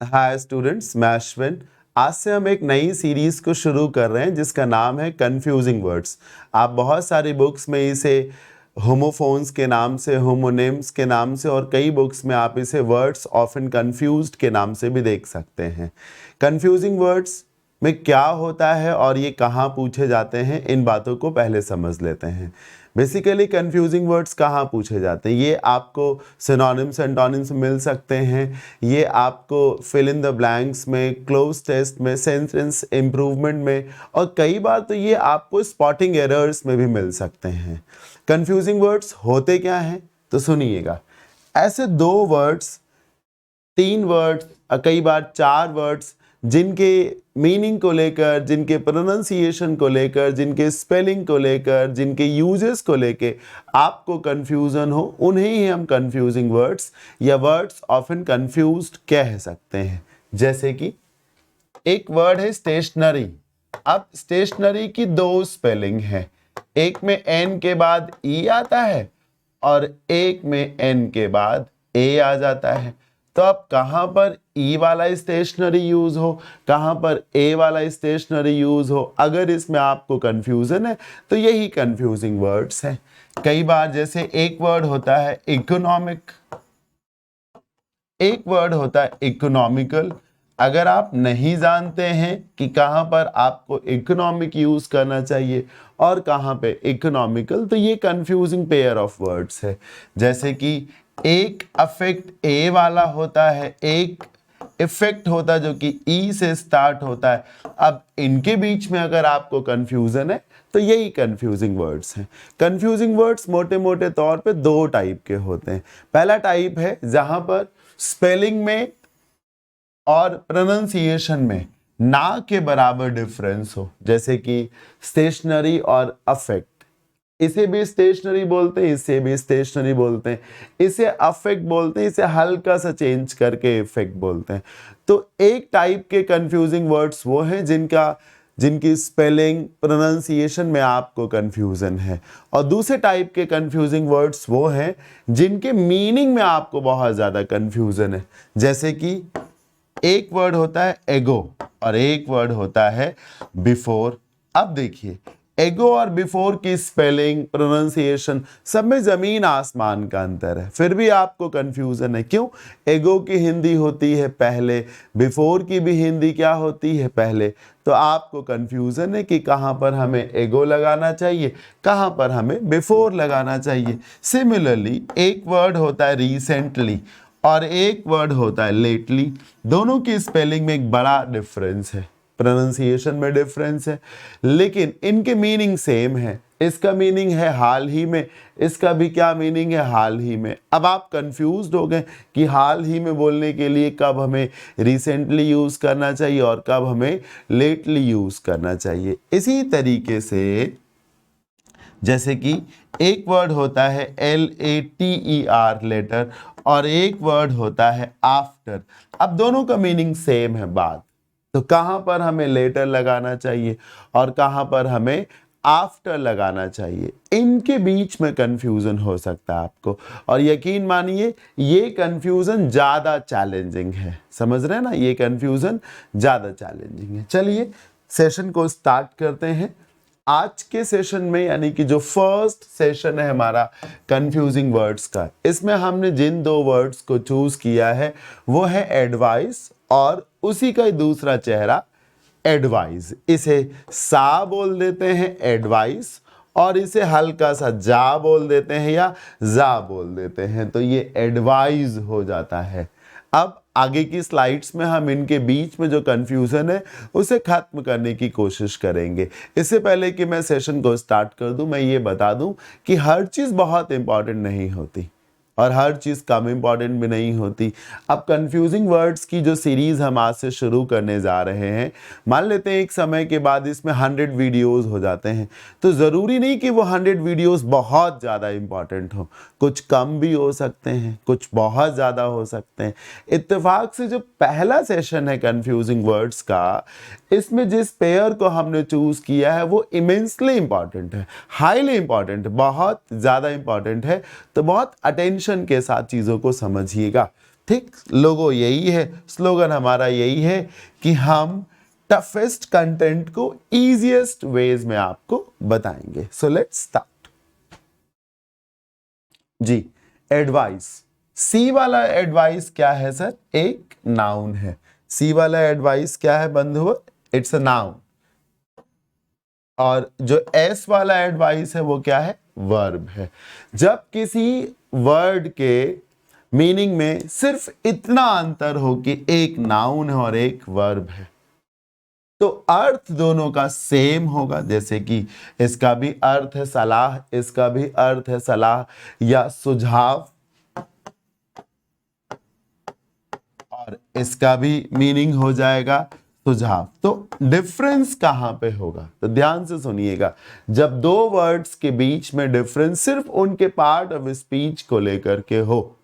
Hi students, मैं अश्विन। आज से हम एक नई सीरीज को शुरू कर रहे हैं जिसका नाम है कंफ्यूजिंग वर्ड्स। आप बहुत सारी बुक्स में इसे होमोफोन्स के नाम से, होमोनिम्स के नाम से और कई बुक्स में आप इसे वर्ड्स ऑफन कंफ्यूज्ड के नाम से भी देख सकते हैं। कंफ्यूजिंग वर्ड्स में क्या होता है और ये कहाँ पूछे जाते हैं, इन बातों को पहले समझ लेते हैं। बेसिकली कंफ्यूजिंग वर्ड्स कहाँ पूछे जाते हैं, ये आपको सिनोनिम्स एंटोनिम्स मिल सकते हैं, ये आपको फिल इन द ब्लैंक्स में, क्लोज टेस्ट में, सेंटेंस इम्प्रूवमेंट में, और कई बार तो ये आपको स्पॉटिंग एरर्स में भी मिल सकते हैं। कंफ्यूजिंग वर्ड्स होते क्या हैं, तो सुनिएगा। ऐसे दो वर्ड्स, तीन वर्ड्स, कई बार चार वर्ड्स जिनके मीनिंग को लेकर, जिनके प्रोनाउंसिएशन को लेकर, जिनके स्पेलिंग को लेकर, जिनके यूजेस को लेकर आपको कंफ्यूजन हो, उन्हें ही हम कंफ्यूजिंग वर्ड्स या वर्ड्स ऑफन कंफ्यूज्ड कह सकते हैं। जैसे कि एक वर्ड है स्टेशनरी। अब स्टेशनरी की दो स्पेलिंग है, एक में एन के बाद ई आता है और एक में एन के बाद ए आ जाता है। तो अब कहां पर ई वाला स्टेशनरी यूज हो, कहां पर ए वाला स्टेशनरी यूज हो, अगर इसमें आपको कंफ्यूजन है तो यही कंफ्यूजिंग वर्ड्स हैं। कई बार जैसे एक वर्ड होता है इकोनॉमिक, एक वर्ड होता है इकोनॉमिकल। अगर आप नहीं जानते हैं कि कहां पर आपको इकोनॉमिक यूज करना चाहिए और कहां पे इकोनॉमिकल, तो ये कंफ्यूजिंग पेयर ऑफ वर्ड्स है। जैसे कि एक अफेक्ट ए वाला होता है, एक इफेक्ट होता है जो कि ई से स्टार्ट होता है। अब इनके बीच में अगर आपको कंफ्यूजन है तो यही कंफ्यूजिंग वर्ड्स हैं। कंफ्यूजिंग वर्ड्स मोटे मोटे तौर पे दो टाइप के होते हैं। पहला टाइप है जहां पर स्पेलिंग में और प्रोनाउंसिएशन में ना के बराबर डिफरेंस हो, जैसे कि स्टेशनरी और अफेक्ट। इसे भी स्टेशनरी बोलते हैं, इसे भी स्टेशनरी बोलते हैं, इसे अफेक्ट बोलते हैं, इसे हल्का सा चेंज करके इफेक्ट बोलते हैं। तो एक टाइप के कंफ्यूजिंग वर्ड्स वो हैं जिनकी स्पेलिंग, प्रोनाउंसिएशन में आपको कंफ्यूजन है, और दूसरे टाइप के कंफ्यूजिंग वर्ड्स वो हैं जिनके मीनिंग में आपको बहुत ज्यादा कंफ्यूजन है। जैसे कि एक वर्ड होता है एगो और एक वर्ड होता है बिफोर। अब देखिए, एगो और बिफोर की स्पेलिंग, प्रोनाउंसिएशन सब में जमीन आसमान का अंतर है, फिर भी आपको कंफ्यूजन है। क्यों? एगो की हिंदी होती है पहले, बिफोर की भी हिंदी क्या होती है पहले। तो आपको कंफ्यूजन है कि कहां पर हमें एगो लगाना चाहिए, कहां पर हमें बिफोर लगाना चाहिए। सिमिलरली एक वर्ड होता है रिसेंटली और एक वर्ड होता है लेटली। दोनों की स्पेलिंग में एक बड़ा डिफरेंस है, प्रोनाउंसिएशन में डिफरेंस है, लेकिन इनके मीनिंग सेम है। इसका मीनिंग है हाल ही में, इसका भी क्या मीनिंग है, हाल ही में। अब आप कंफ्यूज्ड हो गए कि हाल ही में बोलने के लिए कब हमें रिसेंटली यूज करना चाहिए और कब हमें लेटली यूज करना चाहिए। इसी तरीके से जैसे कि एक वर्ड होता है LATER लेटर और एक वर्ड होता है आफ्टर। अब दोनों का मीनिंग सेम है बाद, तो कहां पर हमें लेटर लगाना चाहिए और कहां पर हमें आफ्टर लगाना चाहिए, इनके बीच में कंफ्यूजन हो सकता है आपको। और यकीन मानिए ये कंफ्यूजन ज्यादा चैलेंजिंग है। समझ रहे हैं ना, ये कंफ्यूजन ज्यादा चैलेंजिंग है। चलिए सेशन को स्टार्ट करते हैं। आज के सेशन में, यानी कि जो फर्स्ट सेशन है हमारा कंफ्यूजिंग वर्ड्स का, इसमें हमने जिन दो वर्ड्स को चूज किया है वो है एडवाइस और उसी का ही दूसरा चेहरा एडवाइस। इसे सा बोल देते हैं एडवाइस और इसे हल्का सा जा बोल देते हैं या जा बोल देते हैं, तो ये एडवाइस हो जाता है। अब आगे की स्लाइड्स में हम इनके बीच में जो कंफ्यूजन है उसे खत्म करने की कोशिश करेंगे। इससे पहले कि मैं सेशन को स्टार्ट कर दूं, मैं ये बता दूं कि हर चीज़ बहुत इंपॉर्टेंट नहीं होती और हर चीज़ कम इंपॉर्टेंट भी नहीं होती। अब कंफ्यूजिंग वर्ड्स की जो सीरीज़ हम आज से शुरू करने जा रहे हैं, मान लेते हैं एक समय के बाद इसमें 100 वीडियोस हो जाते हैं, तो ज़रूरी नहीं कि वो 100 वीडियोस बहुत ज़्यादा इंपॉर्टेंट हो, कुछ कम भी हो सकते हैं, कुछ बहुत ज़्यादा हो सकते हैं। इत्तेफाक से जो पहला सेशन है कंफ्यूजिंग वर्ड्स का, इसमें जिस पेयर को हमने चूज़ किया है वो इमेंसली इंपॉर्टेंट है, हाईली इंपॉर्टेंट, बहुत ज़्यादा इंपॉर्टेंट है। तो बहुत अटेंशन के साथ चीज़ों को समझिएगा। ठीक, लोगो यही है, स्लोगन हमारा यही है कि हम टफेस्ट कंटेंट को इजीएस्ट वेज में आपको बताएंगे। सो लेट्स स्टार्ट जी। एडवाइस, सी वाला एडवाइस क्या है सर? एक नाउन है। सी वाला एडवाइस क्या है बंधुओं? It's a noun. और जो एस वाला एडवाइस है वो क्या है? वर्ब है। जब किसी वर्ड के मीनिंग में सिर्फ इतना अंतर हो कि एक नाउन है और एक वर्ब है, तो अर्थ दोनों का सेम होगा। जैसे कि इसका भी अर्थ है सलाह, इसका भी अर्थ है सलाह या सुझाव, और इसका भी मीनिंग हो जाएगा सुझाव। तो डिफरेंस कहां पे होगा? तो ध्यान से सुनिएगा। जब दो वर्ड्स के बीच में डिफरेंस सिर्फ उनके पार्ट ऑफ स्पीच को लेकर के हो,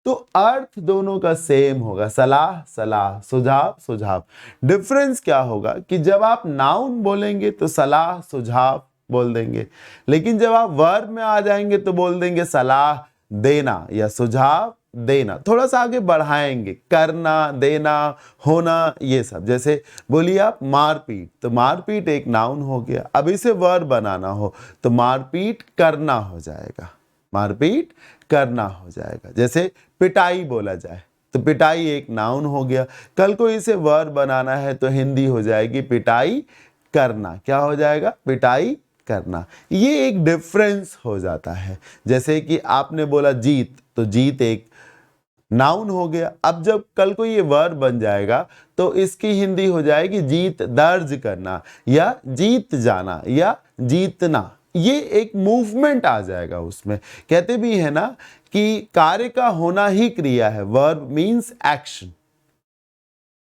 तो अर्थ दोनों का सेम होगा, सलाह सलाह, सुझाव सुझाव। डिफरेंस क्या होगा कि जब आप नाउन बोलेंगे तो सलाह सुझाव बोल देंगे, लेकिन जब आप वर्ब में आ जाएंगे तो बोल देंगे सलाह देना या सुझाव देना। थोड़ा सा आगे बढ़ाएंगे, करना, देना, होना, ये सब। जैसे बोलिए आप मारपीट, तो मारपीट एक नाउन हो गया। अब इसे वर्ब बनाना हो तो मारपीट करना हो जाएगा, मारपीट करना हो जाएगा। जैसे पिटाई बोला जाए तो पिटाई एक नाउन हो गया। कल को इसे वर्ब बनाना है तो हिंदी हो जाएगी पिटाई करना। क्या हो जाएगा? पिटाई करना। ये एक डिफरेंस हो जाता है। जैसे कि आपने बोला जीत, तो जीत एक नाउन हो गया। अब जब कल को ये वर्ब बन जाएगा तो इसकी हिंदी हो जाएगी जीत दर्ज करना या जीत जाना या जीतना। ये एक मूवमेंट आ जाएगा उसमें। कहते भी है ना कि कार्य का होना ही क्रिया है। Verb means action.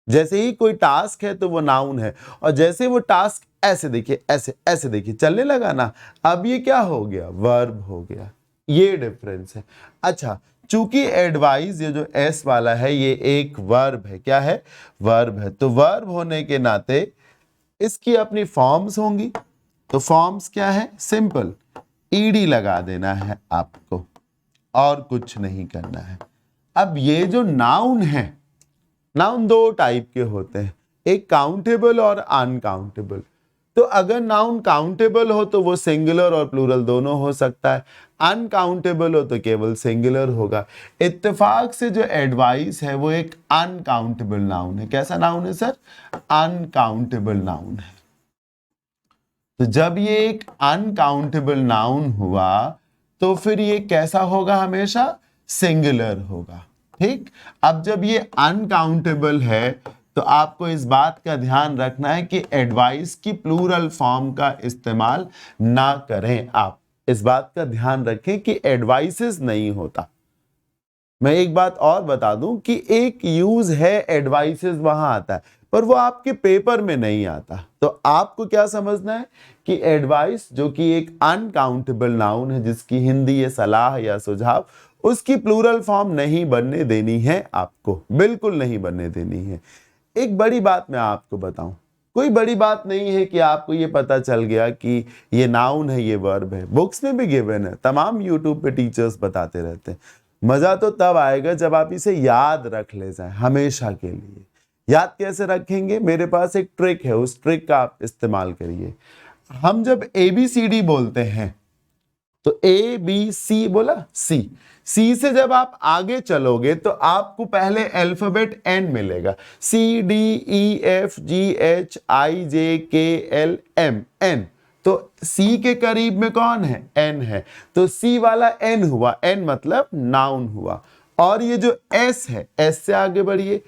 जैसे ही कोई टास्क है तो वो नाउन है, और जैसे वो टास्क ऐसे देखिए, ऐसे ऐसे देखिए चलने लगा ना, अब ये क्या हो गया? वर्ब हो गया। ये डिफरेंस है। अच्छा, चूंकि एडवाइस ये जो एस वाला है ये एक वर्ब है। क्या है? वर्ब है। तो वर्ब होने के नाते इसकी अपनी फॉर्म्स होंगी। तो फॉर्म्स क्या है? सिंपल, ईडी लगा देना है आपको और कुछ नहीं करना है। अब ये जो नाउन है, नाउन दो टाइप के होते हैं, एक काउंटेबल और अनकाउंटेबल। तो अगर नाउन काउंटेबल हो तो वो सिंगुलर और प्लूरल दोनों हो सकता है, अनकाउंटेबल हो तो केवल सिंगुलर होगा। इत्तेफाक से जो एडवाइस है वो एक अनकाउंटेबल नाउन है। कैसा नाउन है सर? अनकाउंटेबल नाउन है। तो जब ये एक अनकाउंटेबल नाउन हुआ तो फिर ये कैसा होगा? हमेशा सिंगुलर होगा। ठीक, अब जब ये अनकाउंटेबल है तो आपको इस बात का ध्यान रखना है कि एडवाइस की प्लूरल फॉर्म का इस्तेमाल ना करें। आप इस बात का ध्यान रखें कि एडवाइसेस नहीं होता। मैं एक बात और बता दूं कि एक यूज है एडवाइसेस, वहां आता है, पर वो आपके पेपर में नहीं आता। तो आपको क्या समझना है कि एडवाइस जो कि एक अनकाउंटेबल नाउन है, जिसकी हिंदी है सलाह या सुझाव, उसकी प्लूरल फॉर्म नहीं बनने देनी है आपको, बिल्कुल नहीं बनने देनी है। एक बड़ी बात मैं आपको बताऊं, कोई बड़ी बात नहीं है कि आपको ये पता चल गया कि ये नाउन है, ये वर्ब है। बुक्स में भी गिवन है, तमाम यूट्यूब पे टीचर्स बताते रहते हैं। मजा तो तब आएगा जब आप इसे याद रख ले जाएं हमेशा के लिए। याद कैसे रखेंगे? मेरे पास एक ट्रिक है, उस ट्रिक का आप इस्तेमाल करिए। हम जब ABCD बोलते हैं तो ABC बोला, सी से जब आप आगे चलोगे तो आपको पहले अल्फाबेट N मिलेगा, CDEFGHIJKLM, N। तो C के करीब में कौन है? N है। तो C वाला N हुआ, N मतलब नाउन हुआ। और ये जो S है, S से आगे बढ़िए,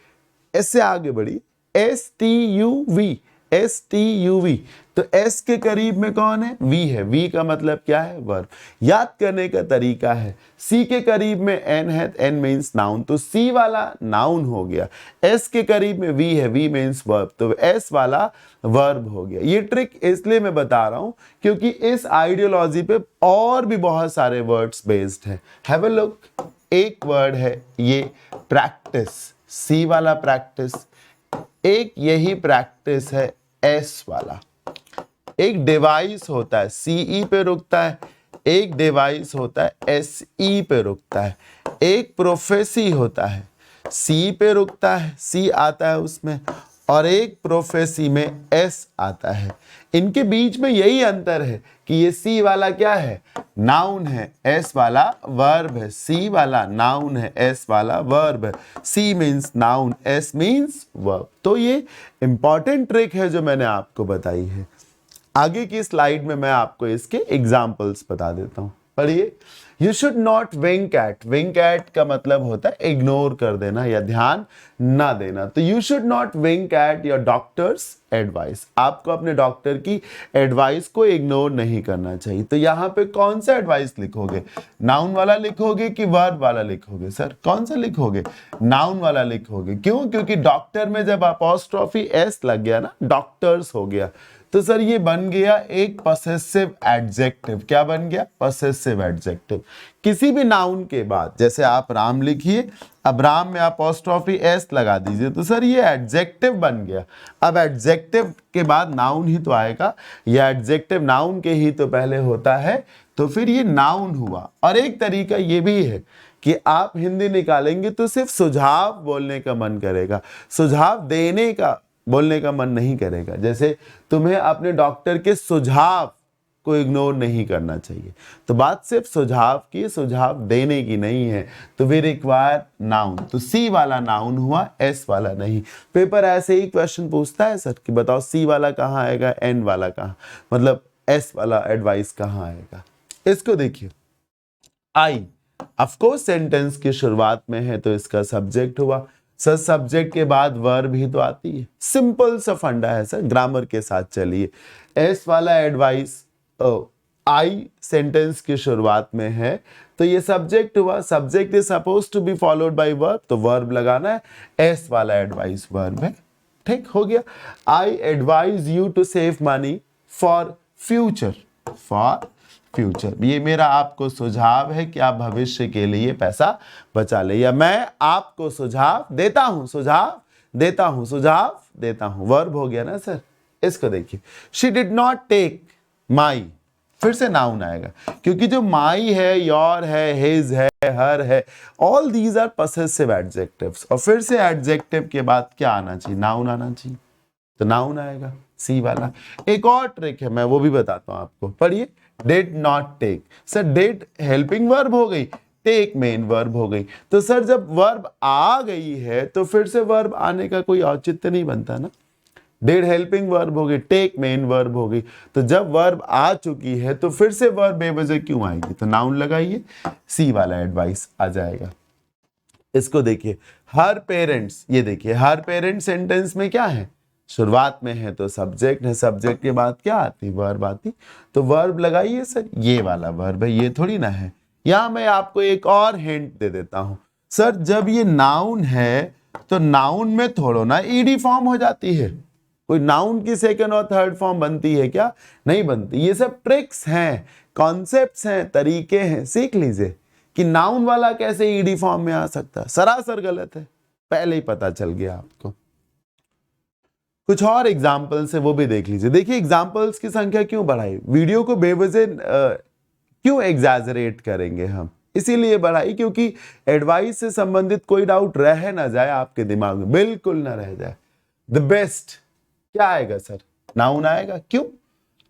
S से आगे बढ़िए, STUV, STUV। तो S के करीब में कौन है? V है। V का मतलब क्या है? वर्ब। याद करने का तरीका है, C के करीब में N है, N मीन्स नाउन, तो C वाला नाउन हो गया। S के करीब में V है, V मीन्स वर्ब, तो S वाला वर्ब हो गया। ये ट्रिक इसलिए मैं बता रहा हूं क्योंकि इस आइडियोलॉजी पे और भी बहुत सारे वर्ड्स बेस्ड है। Have a look. एक वर्ड है ये प्रैक्टिस, C वाला प्रैक्टिस। एक यही प्रैक्टिस है S वाला। एक डिवाइस होता है CE पे रुकता है, एक डिवाइस होता है SE पे रुकता है। एक प्रोफेसी होता है, सी पे रुकता है, सी आता है उसमें, और एक प्रोफेसी में एस आता है। इनके बीच में यही अंतर है कि ये सी वाला क्या है, नाउन है, एस वाला वर्ब है। सी वाला नाउन है, एस वाला वर्ब है। C means noun, S means verb. तो ये इंपॉर्टेंट ट्रिक है जो मैंने आपको बताई है। आगे की स्लाइड में मैं आपको इसके एग्जाम्पल्स बता देता हूं, पढ़िए। You should not wink at, wink at का मतलब होता है इग्नोर कर देना या ध्यान ना देना। तो you should not wink at your doctor's advice, आपको अपने डॉक्टर की एडवाइस को इग्नोर नहीं करना चाहिए। तो यहाँ पे कौन सा एडवाइस लिखोगे, नाउन वाला लिखोगे कि वर्ब वाला लिखोगे? सर कौन सा लिखोगे, नाउन वाला लिखोगे। क्यों? क्योंकि डॉक्टर में जब अपॉस्ट्रोफी एस लग गया ना, डॉक्टर्स हो गया, तो सर ये बन गया एक पसेसिव एडजेक्टिव। क्या बन गया? Possessive adjective. किसी भी नाउन के बाद, जैसे आप राम लिखिए, अब राम में अपोस्ट्रोफी एस लगा दीजिए, तो सर ये एडजेक्टिव बन गया। अब एडजेक्टिव के बाद नाउन ही तो आएगा, या एडजेक्टिव नाउन के ही तो पहले होता है, तो फिर ये नाउन हुआ। और एक तरीका ये भी है कि आप हिंदी निकालेंगे तो सिर्फ सुझाव बोलने का मन करेगा, सुझाव देने का बोलने का मन नहीं करेगा। जैसे तुम्हें अपने डॉक्टर के सुझाव को इग्नोर नहीं करना चाहिए, तो बात सिर्फ सुझाव की, सुझाव देने की नहीं है। तो वी रिक्वायर नाउन, तो सी वाला नाउन हुआ, एस वाला नहीं। पेपर ऐसे ही क्वेश्चन पूछता है सर कि बताओ सी वाला कहाँ आएगा, एन वाला कहाँ, मतलब एस वाला एडवाइस कहाँ आएगा। इसको देखिए, आई ऑफकोर्स सेंटेंस की शुरुआत में है तो इसका सब्जेक्ट हुआ। सर सब्जेक्ट के बाद वर्ब ही तो आती है, सिंपल सा फंडा है सर, ग्रामर के साथ चलिए। एस वाला एडवाइस आई सेंटेंस की शुरुआत में है तो ये सब्जेक्ट हुआ, subject is suppose to be followed by verb, तो वर्ब लगाना है। एस वाला एडवाइस वर्ब है, ठीक हो गया। I advise you to save money for future, for future, ये मेरा आपको सुझाव है कि आप भविष्य के लिए पैसा बचा ले, या मैं आपको सुझाव देता हूं, सुझाव देता हूं, सुझाव देता हूं, वर्ब हो गया ना सर। इसको देखिए, she did not take my, फिर से नाउन आएगा, क्योंकि जो माई है, योर है, हिज है, हर है, all these are possessive adjectives. और फिर से एडजेक्टिव के बाद क्या आना चाहिए, नाउन आना चाहिए, तो नाउन आएगा सी वाला। एक और ट्रिक है, मैं वो भी बताता हूं आपको, पढ़िए। Did not take, sir did helping verb हो गई, टेक मेन वर्ब हो गई। तो सर जब वर्ब आ गई है तो फिर से वर्ब आने का कोई औचित्य नहीं बनता ना। डिड हेल्पिंग वर्ब हो गई, टेक मेन वर्ब हो गई, तो जब वर्ब आ चुकी है तो फिर से वर्ब बेवजह क्यों आएगी, तो नाउन लगाइए, सी वाला एडवाइस आ जाएगा। इसको देखिए, हर पेरेंट्स, ये देखिए हर पेरेंट्स सेंटेंस में क्या है, शुरुआत में है तो सब्जेक्ट है, सब्जेक्ट के बाद क्या आती, वर्ब आती, तो वर्ब लगाइए सर, ये वाला वर्ब है, ये थोड़ी ना है। यहां मैं आपको एक और हिंट दे देता हूं, सर जब ये नाउन है तो नाउन में थोड़ा ना ईडी फॉर्म हो जाती है, कोई नाउन की सेकंड और थर्ड फॉर्म बनती है क्या, नहीं बनती। ये सब ट्रिक्स हैं, कॉन्सेप्ट्स हैं, तरीके हैं, सीख लीजिए कि नाउन वाला कैसे ईडी फॉर्म में आ सकता है, सरासर गलत है, पहले ही पता चल गया आपको। कुछ और एग्जाम्पल्स है वो भी देख लीजिए। देखिए एग्जाम्पल्स की संख्या क्यों बढ़ाई, वीडियो को बेवजह क्यों एग्जैजरेट करेंगे हम, इसीलिए बढ़ाई क्योंकि एडवाइस से संबंधित कोई डाउट रह ना जाए आपके दिमाग में, बिल्कुल ना रह जाए। द बेस्ट क्या आएगा सर, नाउन आएगा, क्यों,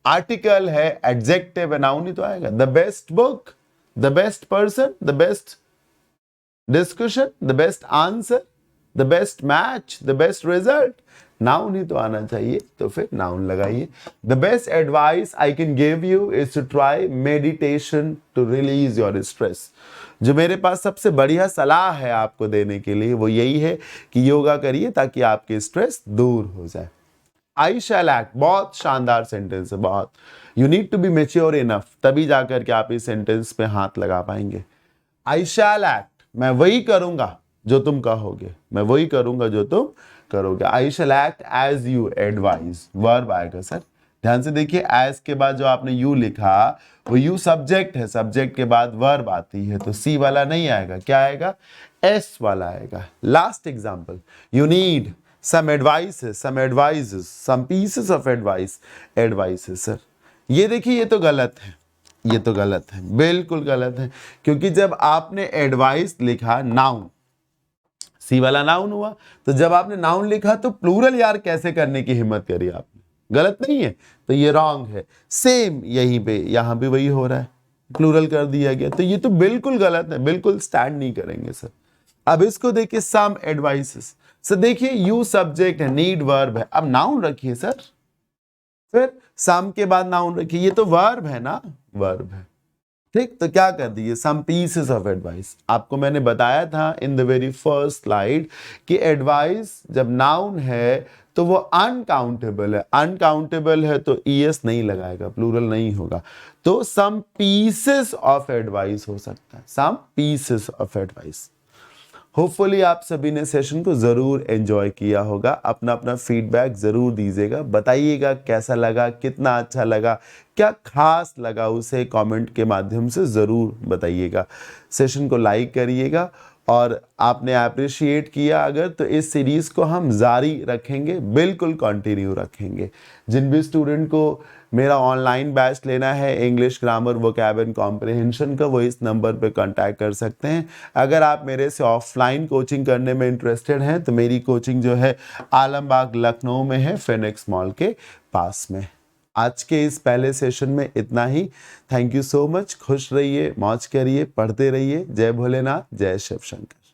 आर्टिकल है, एडजेक्टिव है, नाउन ही तो आएगा। The best book, the best person, the best discussion, the best answer, the best match, the best result, noun ही तो आना चाहिए, तो फिर नाउन लगाइए। The best advice I can give you is to try meditation to release your stress. जो मेरे पास सबसे बढ़िया सलाह है आपको देने के लिए वो यही है कि योगा करिए ताकि आपकी स्ट्रेस दूर हो जाए। आई शैल एक्ट, बहुत शानदार सेंटेंस है, बहुत। You need to be mature enough, तभी जाकर के आप इस सेंटेंस पे हाथ लगा पाएंगे। आई शैल एक्ट, मैं वही करूंगा जो तुम कहोगे, मैं वही करूंगा जो तुम करोगे। I shall act as you advise, verb आएगा सर, ध्यान से देखिए, एज के बाद जो आपने यू लिखा वो यू सब्जेक्ट है, सब्जेक्ट के बाद वर्ब आती है, तो सी वाला नहीं आएगा, क्या आएगा, एस वाला आएगा। Last example, you need some advices, some advices, some pieces of advice, advices sir, ये देखिए ये तो गलत है, ये तो गलत है, बिल्कुल गलत है, क्योंकि जब आपने एडवाइस लिखा नाउन, सी वाला नाउन हुआ, तो जब आपने नाउन लिखा तो प्लूरल यार कैसे करने की हिम्मत करी आपने, गलत नहीं है, तो ये रॉन्ग है। सेम यहीं पे यहां पे वही हो रहा है, प्लूरल कर दिया गया, तो ये तो बिल्कुल गलत है, बिल्कुल स्टैंड नहीं करेंगे सर। अब इसको देखिए, सम एडवाइसेस, सर देखिए यू सब्जेक्ट है, नीड वर्ब है, अब नाउन रखिए सर, फिर सम के बाद नाउन रखिए, ये तो वर्ब है ना, वर्ब है, ठीक। तो क्या कर दिए, सम पीसेस ऑफ एडवाइस। आपको मैंने बताया था in the very first slide कि एडवाइस जब नाउन है तो वो अनकाउंटेबल है, अनकाउंटेबल है तो ईएस नहीं लगाएगा, प्लूरल नहीं होगा, तो सम पीसेस ऑफ एडवाइस हो सकता है, some pieces of advice. Hopefully आप सभी ने सेशन को ज़रूर एंजॉय किया होगा। अपना अपना फीडबैक ज़रूर दीजिएगा, बताइएगा कैसा लगा, कितना अच्छा लगा, क्या खास लगा, उसे कमेंट के माध्यम से ज़रूर बताइएगा। सेशन को लाइक करिएगा, और आपने अप्रिशिएट किया अगर, तो इस सीरीज़ को हम जारी रखेंगे, बिल्कुल कंटिन्यू रखेंगे। जिन भी स्टूडेंट को मेरा ऑनलाइन बैच लेना है English grammar vocab and comprehension का, वो इस नंबर पे कांटेक्ट कर सकते हैं। अगर आप मेरे से ऑफलाइन कोचिंग करने में इंटरेस्टेड हैं तो मेरी कोचिंग जो है आलमबाग लखनऊ में है, फिनिक्स मॉल के पास में। आज के इस पहले सेशन में इतना ही। Thank you so much. खुश रहिए, मौज करिए, पढ़ते रहिए। जय भोलेनाथ, जय शिव शंकर।